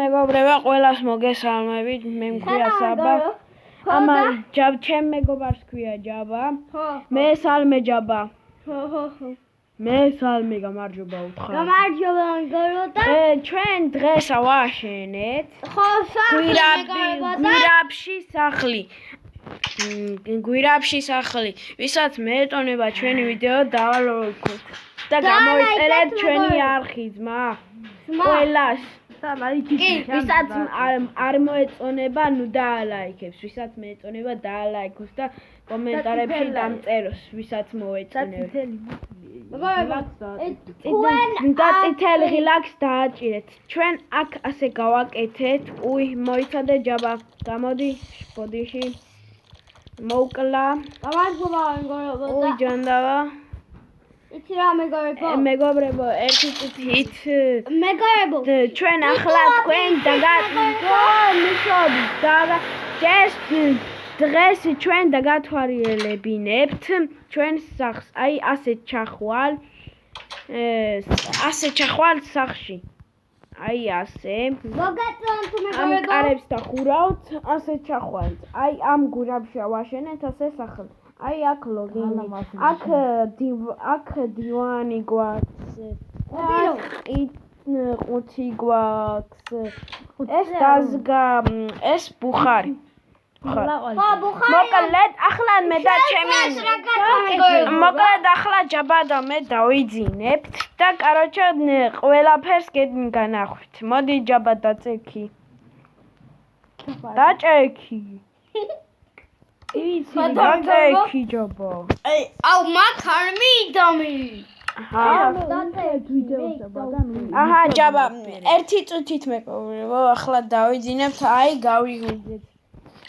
მეგობრებო, ყველას მოგესალმებით. მე მქვია საბა. ამან ჩემ მეგობარს ქვია ჯაბა. მე სალმე ჯაბა. მე სალმე გამარჯობა უთხრა. გამარჯობა მეგობრებო. ჩვენ დღეს ავაშენეთ. გვირაბში სახლი. ვისაც მეეტონება ჩვენი ვიდეო დავალოიქოთ და გამოიწერეთ ჩვენი არხი ძმა. ყველას ვისაც არ მოეწონება, ნუ დაალაიქებს, ვისაც მეეწონება დაალაიქოს და კომენტარებში დამწეროს, ვისაც მოეწონება. და წითელი ღილაკს დააჭირეთ. ჩვენ აქ ასე გავაკეთეთ. მოიცადე ჯაბა, გამოდი, ბოდიში. მოკლა. გამარჯობა მეგობრებო. ჯანდავა. იცი რა მეგობრებო? მეგობრებო, ერთი წუთით. მეგობრებო, ჩვენ ახლა თქვენ დღეს ჩვენ დაგათვალიერებინებთ ჩვენ სახლს. აი ასე ჩახვალ სახლში. აი ასე. მოგაწონთ ამ მეგობრებო. კარებს დახურავთ, ასე ჩახვალთ. აი ამ გვირაბში ავაშენეთ ასე სახლი. აი აქ ლოგინი, აქ დივანი გვაქვს, ყუთი გვაქვს, ეს დაზგა, ეს ბუხარი. მოკლედ ახლა მე და ჩემი მოკლედ ახლა ჯაბა და მე დავიძინებთ და კაროჩა ყველაფერს განახვით. მოდი ჯაბა დაწექი. დაჭექი. დაწექი ჯაბა. აუ მაგ არ მიდამი. აჰა ჯაბა, ერთი წუთით მეგობრებო, ახლა დავიძინებთ, აი გავიღვიძეთ.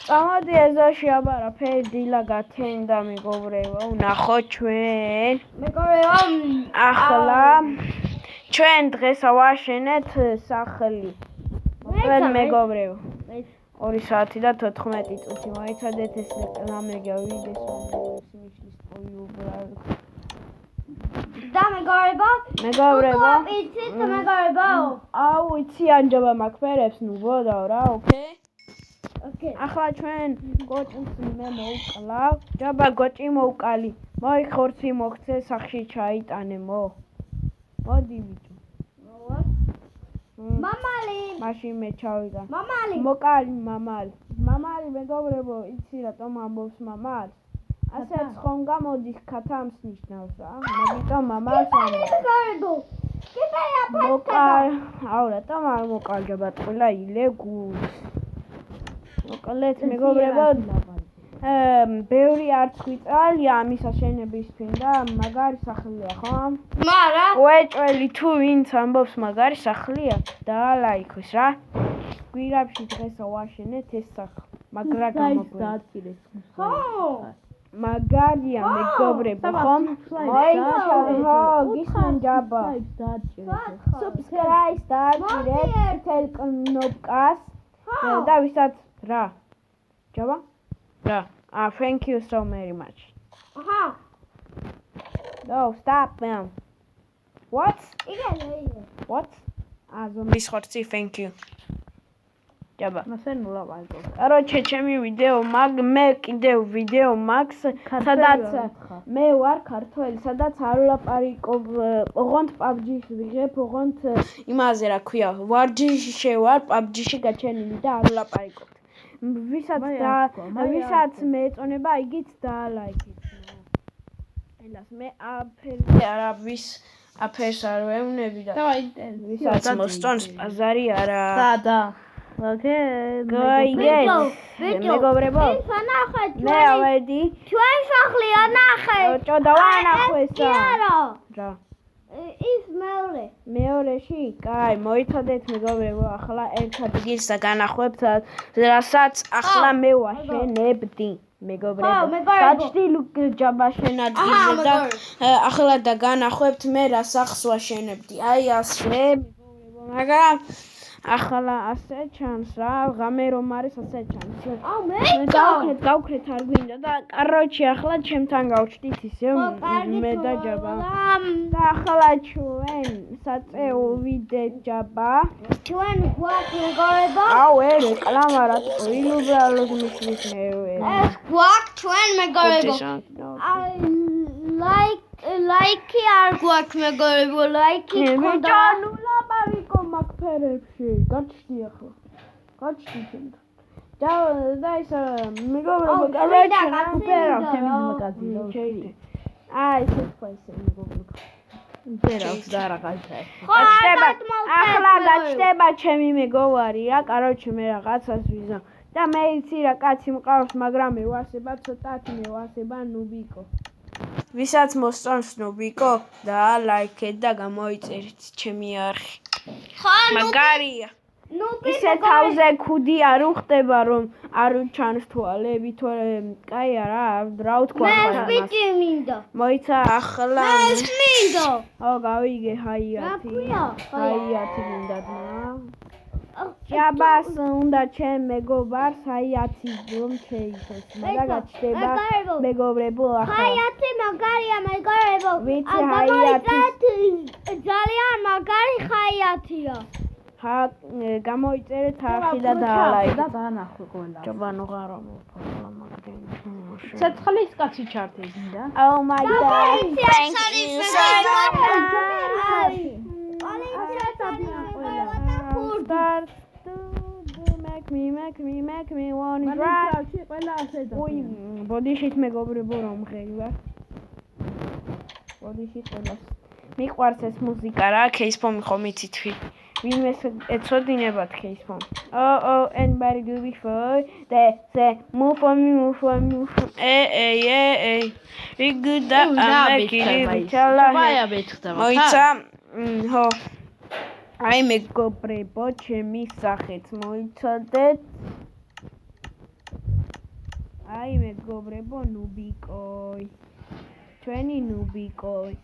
წამოდი ეზოში აბარა ფერდილა გათენდა მეგობრებო, ვნახოთ ჩვენ. მეგობრებო, ახლა ჩვენ დღეს ავაშენეთ სახლი. მოკლედ მეგობრებო. 2 საათი და 14 წუთი მოიცადეთ ეს რამე გავიდეს და მეგობრებო, იცით მეგობრებო? აუ იცი ანჯობა მაგფერებს ნუ ბოდავ რა, ოკეი? ახლა ჩვენ გოჭს მე მოვკლავ. ჯაბა გოჭი მოვკალი. მოიხორცი მოგცე სახში ჩაიტანე მოდი ბიჭო. მამალი. მაშინ მე ჩავიდა. მამალი. მოკალი მამალი. მამალი მეგობრებო, იცი რატომ ამბობს მამალს? ასეც ხომ გამოდის ქათამს ნიშნავს რა. მაგიტომ მამალს მეგობრებო. მოკალ, აუ რატომ არ მოკალჯობა ყველა ილე გულს. მოკლედ მეგობრებო, ბევრი არც გვიწალია ამის აშენებისთვის და მაგარი სახლია, ხო? მარა უეჭველი თუ ვინც ამბობს მაგარი სახლია, დაალაიქოს რა. გვირაბში დღეს ავაშენეთ ეს სახლი. მაგრა გამოგვიდეს. ხო. მაგარია მეგობრებო, ხო? ხო, გისმენ ჯაბა. Subscribe დააჭირეთ წითელ კნოპკას და ვისაც რა. ჯაბა? რა. Thank you so very much. No, stop man. What? What? ზომბის ხორცი, thank you. ჯაბა. კაროჩე, ჩემი ვიდეო მე კიდევ ვიდეო მაქვს, სადაც მე ვარ ქართველი, სადაც არ ვლაპარაკობ, ოღონდ PUBG-ში ვიღებ, ოღონდ იმაზე რა ქვია, ვარჯიში ვარ, PUBG-ში გაჩენილი და არ ვლაპარაკობ. ვისაც მეეწონება, იგიც დაალაიქეთ. ელას მე აფერს არ ვეუნები და ვისაც მოსწონს პაზარი არა. მეგობრებო, მე ავედი. ჩვენ სახლი ანახეთ. დავანახვესა. რა. ის მეორეში? კაი, მოიცადეთ მეგობრებო, ახლა ერთ ადგილს განახვებთ, რასაც ახლა მე ვაშენებდი. მეგობრებო, გაჩრდილ ჯაბა შენ ადგილზე და ახლა და განახვებთ მე რა სახლს ვაშენებდი. აი ასე მეგობრებო, მაგრამ ახლა ასე ჩანს რა, ღამე რომ არის ასე ჩანს. აუ მე გავქრეთ არ გვინდა და კაროჩი ახლა ჩემთან გავჩდით ისე მე და ჯაბა. და ახლა ჩვენ საწეო ვიდეთ ჯაბა. ჩვენ გვაქვს მეგობრებო. აუ რეკლამა რა უბრალოდ მისლის მე. ეს გვაქვს ჩვენ მეგობრებო. ლაიკი არ გვაქვს მეგობრებო, ლაიკი გქონდა. ჯანულა მარიკო მაგფერებში. გაჩდი ახლა. გაჩდი ჩვენ. და ის მეგობრებო, კაროჩი ფერა ჩემი მაგაზინი. აი ეს ფაისე მეგობრებო. ფერავს და რაღაცა. ახლა გაჩდება ჩემი მეგობარი რა, კაროჩი მე რაღაცას ვიზამ. და მე იცი რა კაცი მყავს, მაგრამ მე ვასება ცოტათი მე ვასება ნუბიკო. ვისაც მოსწონს ნუბიკო და ლაიქეთ და გამოიწერეთ ჩემი არხი. მაგარია. ისე თავზე ქუდი არ უხდება რომ არ ჩანს თვალები თორე კაია რა ვთქვა მე სპიჩი მინდა. მოიცა ახლა მე მინდა. ო გავიგე ჰაიათი. ჰაიათი მინდა და ჯაბას უნდა ჩემ მეგობარს ჰაიათი რომ შეიცოს. მაგრამ გაჩდება მეგობრებო ახლა. ჰაიათი მაგარია მეგობრებო. ვიცი ჰაიათი ძალიან მაგარი ჰაიათია. გამოიწერეთ არხი და დაალაიქეთ. და დაანახო ყველა. ჯობა ნუღარო მოფოლა მაგდენ. ცეცხლის კაცი ჩართეინდა. Oh my god. Thank you so much. Make me want to drive. ყველა ასე და. ой, ბოდიშით მეგობრებო რომ ხეივა. ბოდიშით ყველას. მიყვარს ეს მუსიკა რა, K-pop ხომ იცით ვინმე ეცოდინებათ K-pop. Oh, anybody do before they say move for me. We good that I'm making chala. მოიცა, ხო. აი მეგობრებო, ჩემი სახეც მოიცადეთ. აი მეგობრებო, ნუბიკოი. ჩვენი ნუბიკოი.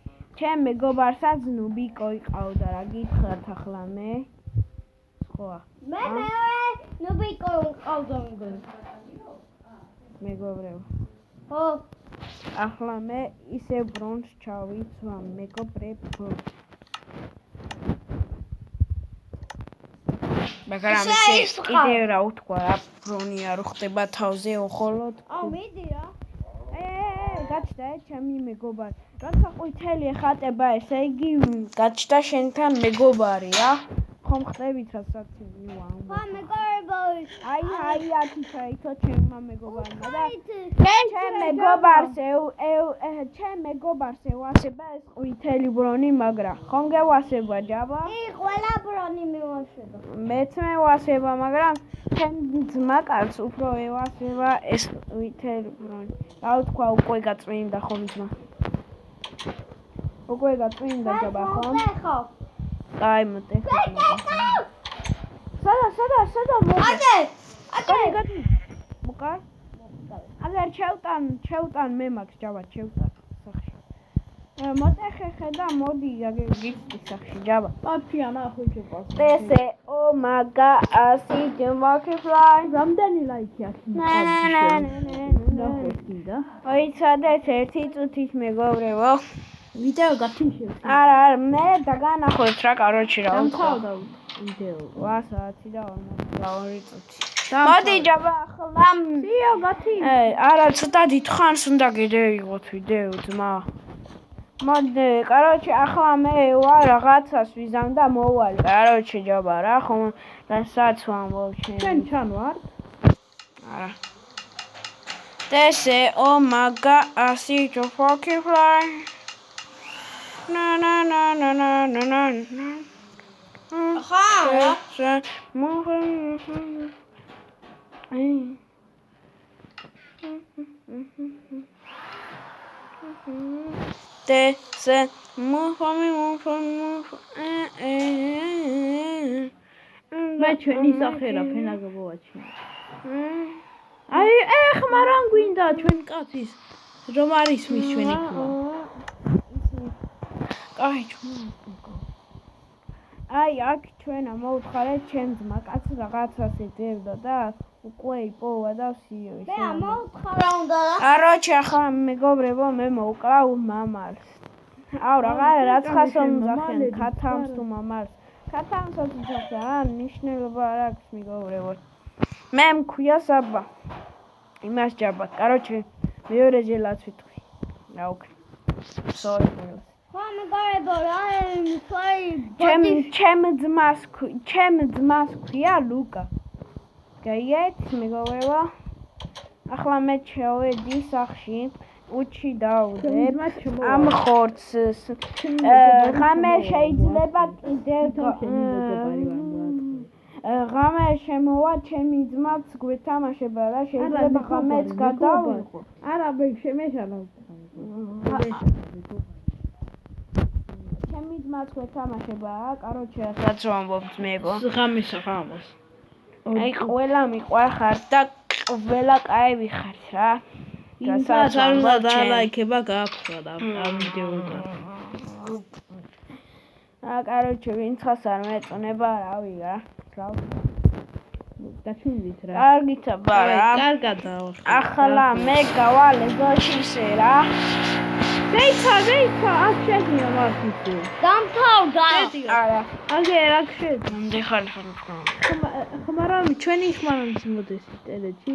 ჩემ მეგობარსაც ნუბიკოი ყავდა რა გითხრათ ახლა მე. ხოა. მე ნუბიკოი ყავდა მეგობრებო. ხო. ახლა მე ისე ბრონს ჩავიცვა მეგობრებო. მაგრამ ისე კიდე რა ვთქვა რა ბრონი არ ხდება თავზე ოხოლოდ. აუ მიდი რა. გაჩნდა ჩემი მეგობარი. როცა ყვითელი ხატება ესე იგი გაჩნდა შენთან მეგობარი რა. ხომ ხდებით რასაც მივა. ხო მეგობრებო. აი ათი ჩაითო ჩემმა მეგობარმა და ჩემ მეგობარს ევასება ეს ყვითელი ბრონი მაგრა. ხომ გევასება ჯაბა? ყველა ბრონი მევასება. მეც მევასება, მაგრამ ჩემ ძმა კაცს უფრო ევასება ეს ყვითელი ბრონი. რა ვთქვა უკვე გაწმინდა ხომ ძმა? უკვე გაწმინდა ჯაბა ხომ? ხო. აი მოტე. სადა აკე. გადი. მოკარ? აგერ ჩევტან მე მაქვს ჯაბა ჩევტან სახში. მოტეხე და მოდი აგერ გიწი სახში ჯაბა. პაფიანა ხუჭი ყავს. ესე oh my god I see you walking fly. რამდენი ლაიქი აქვს? ნახე. ოიცადეთ ერთი წუთით მეგობრებო. ვიდეო გათიშე. არა, მე დაგანახოთ რა, კაროჩი რა. დამთავრდა ვიდეო. 8 და 2 წუთი. მოდი ჯაბა ახლა. სიო გათი. არა, ცოტა დიდხანს უნდა გიდეიღოთ ვიდეო ძმა. მოდი, კაროჩი ახლა მე ვარ რაღაცას ვიზამ და მოვალ. კაროჩი ჯაბა რა, ხომ რასაც ვამბობ შენ. შენ ჩან ვარ? არა. They say oh my god I see you fucking fly. Na na na na na na na na. ხა. They say move for me. მე ჩვენი სახე რა ფენაგებო აჩინე. აი ეხმა რან გვინდა ჩვენ კაცის რომ არის მის ჩვენი ქულა. აი აი აქ ჩვენ ამოვთხარეთ ჩემ ძმა კაც რაღაცას ეძებდა და უკვე იპოვა და სიო. მე ამოვთხარა უნდა და Короче, ახლა მეგობრებო, მე მოვკლავ მამალს. აუ რაც ხასომძახენ ქათამს თუ მამალს. ქათამსაც უძახე, ნიშნულობა არ აქვს მეგობრებო. მე მქვია საბა. იმას ჯაბა. Короче, მეორე ჯელაც ვიტყვი. რა უკრე. Sorry. მეგობრებო, რა ჩემ ძმას ქვია ლუკა. გაიგეთ, მეგობრებო? ახლა მე ჩავედი სახში, უჩი დავდებ ამ ხორცს. ღამე შეიძლება კიდევ ღამე შემოვა ჩემი ძმაც გვეთამაშება და შეიძლება ღამეც გადავიღო. არა, შემეშალა. ჩემი ძმაც გვეთამაშება, короче, რაც ვამბობთ მეგო. ღამის. აი ყველა მიყვარხარ და ყველა კაი ხართ რა. რასაც არ უნდა დაალაიქება გააქვსა და ამ ვიდეოზე. короче, ვინც ხას არ მეწონება, რავი რა. დაჩვენდით რა. კარგით აბარა. კარგად დავახერხე. ახლა მე გავალ ეგოშისე რა. ზეიცა, აქ შეგნია მართლი. დამთავრდა. არა. აგე რა შეძ. დიხარ. მაგრამ ჩვენი ხმარამის მოდის ტელეში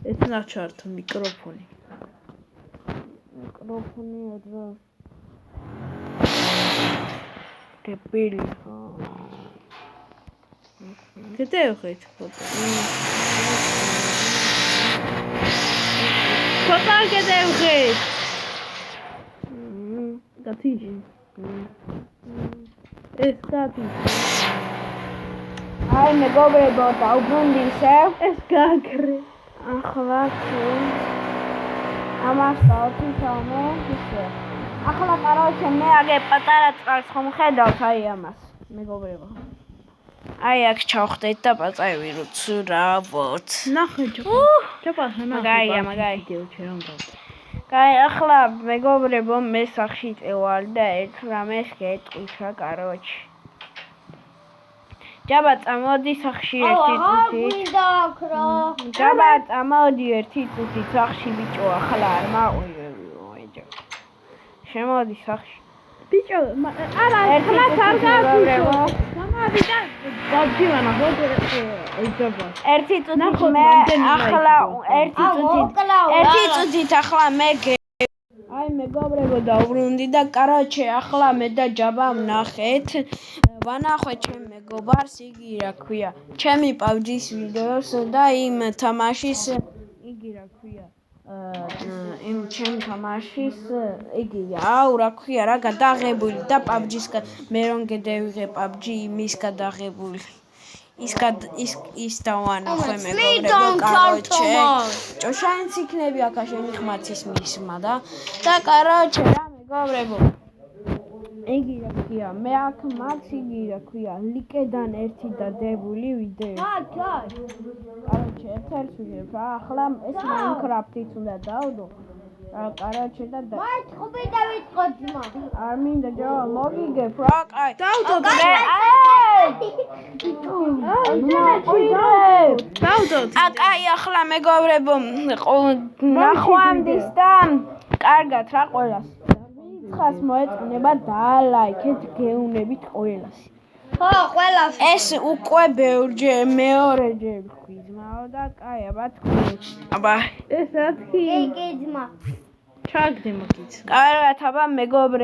ეს ნაჩვენთ მიკროფონი. მიკროფონი რა. კეპილი. გადაიხეთ ფოტო. ფოტო გადაიხეთ. გათიში. ეს გათი. აი მეგობრებო, დაუბრუნდისე. ეს გაგრე. ახლა ამას დავთვალე ისე. ახლა короче მე აგე პატარა წყალს ხომ ხედავთ აი ამას მეგობრებო. აი აქ ჩავხდეთ და პაწავი რუცრავოთ. ნახე ჯაპა მაგაია. კაი, ახლა მეგობრებო, მე სახში წევალ და ერთ რამეს გეტყვით რა, короче. ჯაბა წამოდი სახში ერთი წუთი. გვინდა აქ რა. ჯაბა წამოდი ერთი წუთი სახში ბიჭო, ახლა არ მაყვი. შემოდი სახში. ბიჭო, არა, ხმას არ გაგვიშო. გამადი და გაჯივანა, ხოდე ეძება. ერთი წუთი მე ახლა ერთი წუთით ახლა მე აი მეგობრებო დაუბრუნდი და короче ახლა მე და ჯაბა ვნახეთ. ვანახვეთ ჩემ მეგობარს, იგი რა ქვია, ჩემი PUBG-ის ვიდეოს და იმ თამაშის იგი რა ქვია. იმ ჩემ თამაშის იგი აუ რა ქვია რა გადაღებული და PUBG-ის მე რომ გადავიღე PUBG იმის გადაღებული ის დავანახე მეგობრებო короче ჭოშანიც იქნები აქა შენი ხმაცის მისმა და короче რა მეგობრებო იგი რა ქვია მე აქ მაქვს იგი რა ქვია ლიკედან ერთი დადებული ვიდეო короче ერთ-ერთ ვიღებ რა ახლა ეს Minecraft-იც უნდა დავდო короче და მათ ხუბი დავიწყო ძმა არ მინდა ჯავა მოგიგებ რა კაი დავდო კაი ახლა მეგობრებო ნახვამდის და კარგად რა ყველას ხას მოეწონება დაალაიქეთ გეუნებით ყველას ხო ყველას ეს უკვე მეორეჯერ ვქვი ძმაო და კაი აბა თქვი აბა ეს რა თქვი კი ძმა ჩაგდე მოგიც კარგად აბა მეგობრებო